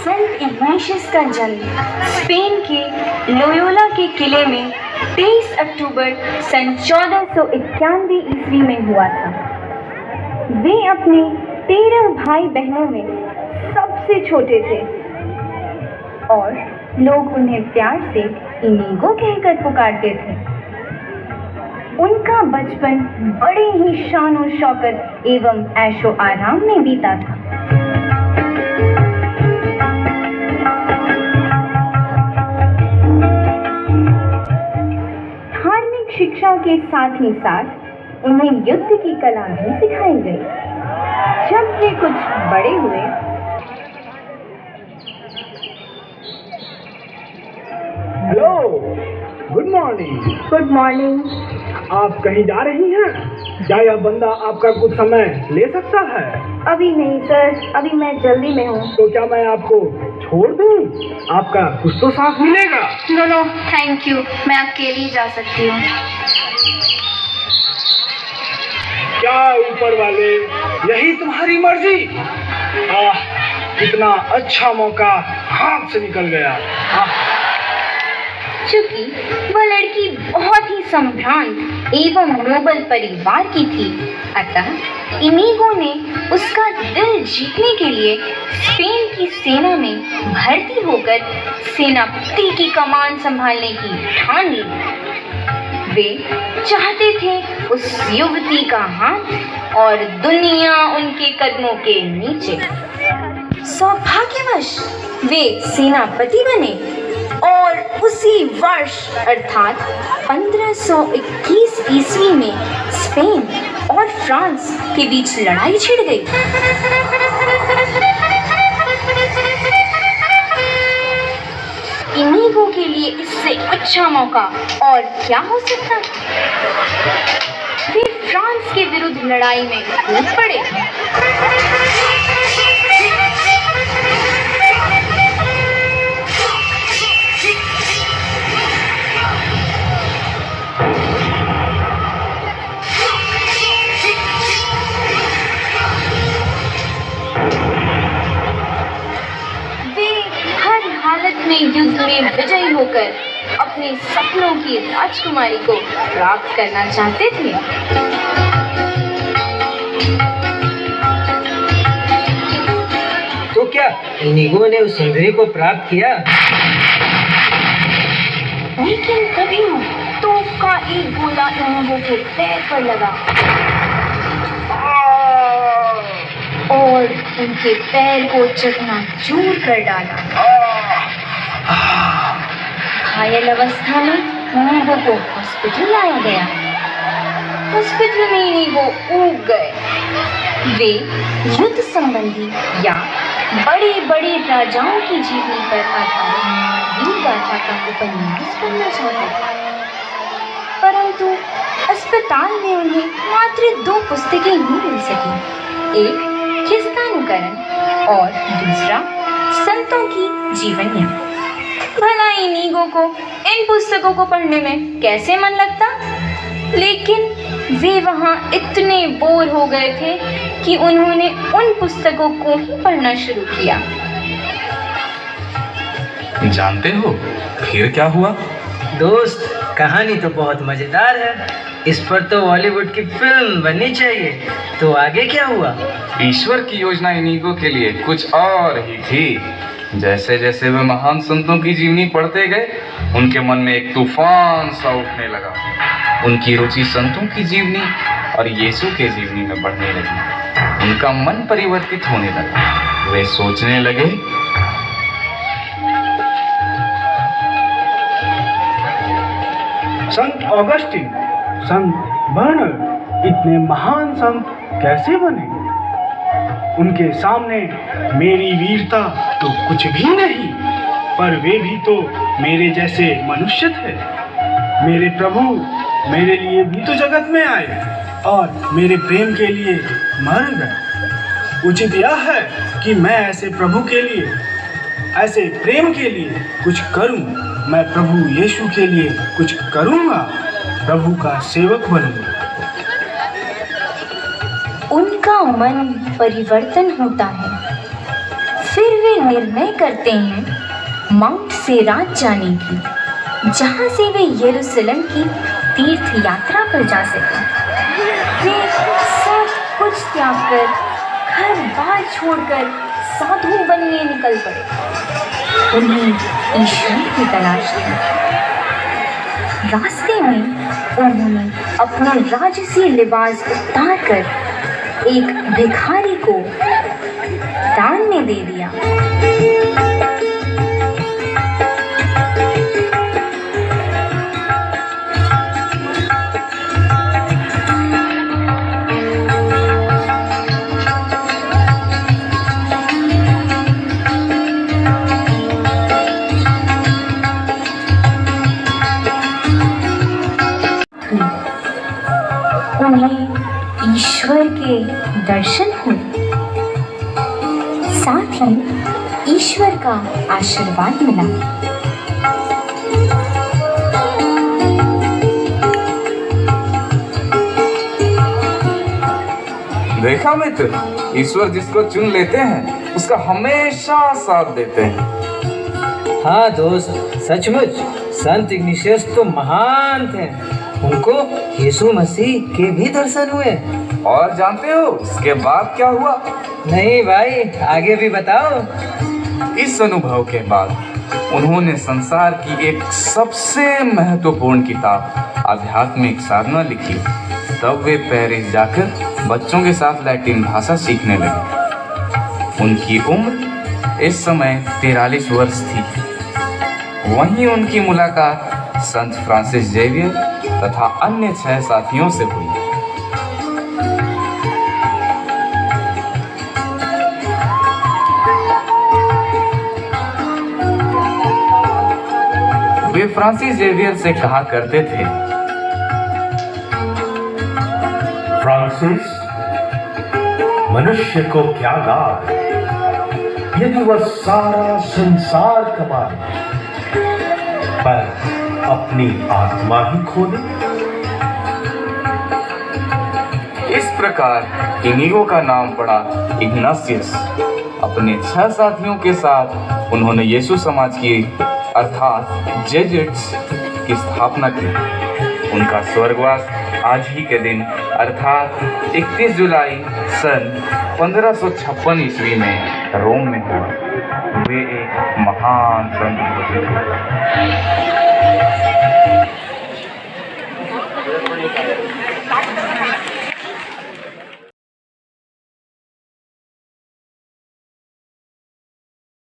Saint इग्नाशियस का जन्म Spain के लोयोला के किले में 23 अक्टूबर सन 1491 ईस्वी में हुआ था। वे अपने 13 भाई बहनों में सबसे छोटे थे और लोग उन्हें प्यार से इनीगो कहकर पुकारते थे। उनका बचपन बड़े ही शान और शौकत एवं ऐशो आराम में बीता था। धार्मिक शिक्षा के साथ ही साथ उन्हें युद्ध की कला भी सिखाई गई। जब वे कुछ बड़े हुए hello, good morning. Good morning. आप कहीं जा रही हैं? क्या यह बंदा आपका कुछ समय ले सकता है? अभी नहीं सर, अभी मैं जल्दी में हूँ। तो क्या मैं आपको छोड़ दूँ? आपका कुछ तो साथ मिलेगा। नो नो थैंक यू, मैं अकेली जा सकती हूँ। क्या ऊपर वाले, यही तुम्हारी मर्जी? कितना अच्छा मौका हाथ से निकल गया। चूंकि वह लड़की बहुत ही संभ्रांत एवं नोबल परिवार की थी, अतः इनीगो ने उसका दिल जीतने के लिए स्पेन की सेना में भर्ती होकर सेनापति की कमान संभालने की ठान ली। वे चाहते थे उस युवती का हाथ और दुनिया उनके कदमों के नीचे। सौभाग्यवश वे सेनापति बने और उसी वर्ष अर्थात 1521 ईस्वी में स्पेन और फ्रांस के बीच लड़ाई छिड़ गई। इनीगो के लिए इससे अच्छा मौका और क्या हो सकता था? वे फ्रांस के विरुद्ध लड़ाई में कूद पड़े। में युद्ध में विजयी होकर अपने सपनों की राजकुमारी को प्राप्त करना चाहते थे। तो क्या इनीगो ने उस सुंदरी को प्राप्त किया? लेकिन तभी तोप का एक गोला इनीगो के पैर पर लगा और उनके पैर को चकनाचूर कर डाला। घायल अवस्था में इनीगो को हॉस्पिटल लाया गया। हॉस्पिटल में इनीगो ऊब गए। वे युद्ध संबंधी या बड़े बड़े राजाओं की जीवनी पर आधारित वीर गाथा का उपन्यास पढ़ना चाहते थे, परंतु अस्पताल में उन्हें मात्र 2 पुस्तकें ही मिल सकी, एक खिस्तानुकरण और दूसरा संतों की जीवनियाँ। भला इनीगो को इन पुस्तकों को पढ़ने में कैसे मन लगता, लेकिन वे वहाँ इतने बोर हो गए थे कि उन्होंने उन पुस्तकों को ही पढ़ना शुरू किया। जानते हो फिर क्या हुआ? दोस्त, कहानी तो बहुत मजेदार है। इस पर तो बॉलीवुड की फिल्म बननी चाहिए। तो आगे क्या हुआ? ईश्वर की योजना इनीगो के लिए कुछ और ही थी। जैसे जैसे वे महान संतों की जीवनी पढ़ते गए, उनके मन में एक तूफान सा उठने लगा। उनकी रुचि संतों की जीवनी और यीशु के जीवनी में बढ़ने लगी। उनका मन परिवर्तित होने लगा। वे सोचने लगे, संत ऑगस्टीन, संत बर्नर्ड इतने महान संत कैसे बने? उनके सामने मेरी वीरता तो कुछ भी नहीं, पर वे भी तो मेरे जैसे मनुष्य थे। मेरे प्रभु मेरे लिए भी तो जगत में आए और मेरे प्रेम के लिए मर गए। उचित यह है कि मैं ऐसे प्रभु के लिए, ऐसे प्रेम के लिए कुछ करूं। मैं प्रभु यीशु के लिए कुछ करूंगा, प्रभु का सेवक बनूंगा। उनका मन परिवर्तन होता है। फिर वे निर्णय करते हैं माउंट सेरात जाने की, जहाँ से वे यरूशलेम की तीर्थ यात्रा पर जा सकें। वे सब कुछ त्याग कर, घर बार छोड़कर साधु बनने निकल पड़े। उन्हें ईश्वर की तलाश थी। रास्ते में उन्होंने अपना राजसी लिबास उतार कर एक भिखारी को दान में दे दिया। उन्हें ईश्वर के दर्शन हुए, साथ ही ईश्वर का आशीर्वाद मिला। देखा मित्र, ईश्वर जिसको चुन लेते हैं उसका हमेशा साथ देते हैं। हाँ दोस्त, सचमुच संत इग्नातियस तो महान थे। उनको यीशु मसीह के भी दर्शन हुए। और जानते हो इसके बाद क्या हुआ? नहीं भाई, आगे भी बताओ। इस अनुभव के बाद उन्होंने संसार की एक सबसे महत्वपूर्ण किताब आध्यात्मिक साधना लिखी। तब वे पेरिस जाकर बच्चों के साथ लैटिन भाषा सीखने लगे। उनकी उम्र इस समय 43 वर्ष थी। वहीं उनकी मुलाकात संत फ्रांसिस जेवियर तथा अन्य 6 साथियों से हुई। वे फ्रांसिस जेवियर से कहा करते थे, फ्रांसिस, मनुष्य को क्या लाभ यदि वह सारा संसार कमाए पर अपनी आत्मा ही खो दे। इस प्रकार इनीगो का नाम पड़ा इग्नातियस। अपने 6 साथियों के साथ उन्होंने यीशु समाज की अर्थात जेजुइट्स की स्थापना की। उनका स्वर्गवास आज ही के दिन अर्थात 31 जुलाई सन 1556 ईस्वी में रोम में हुआ। वे एक महान संत थे।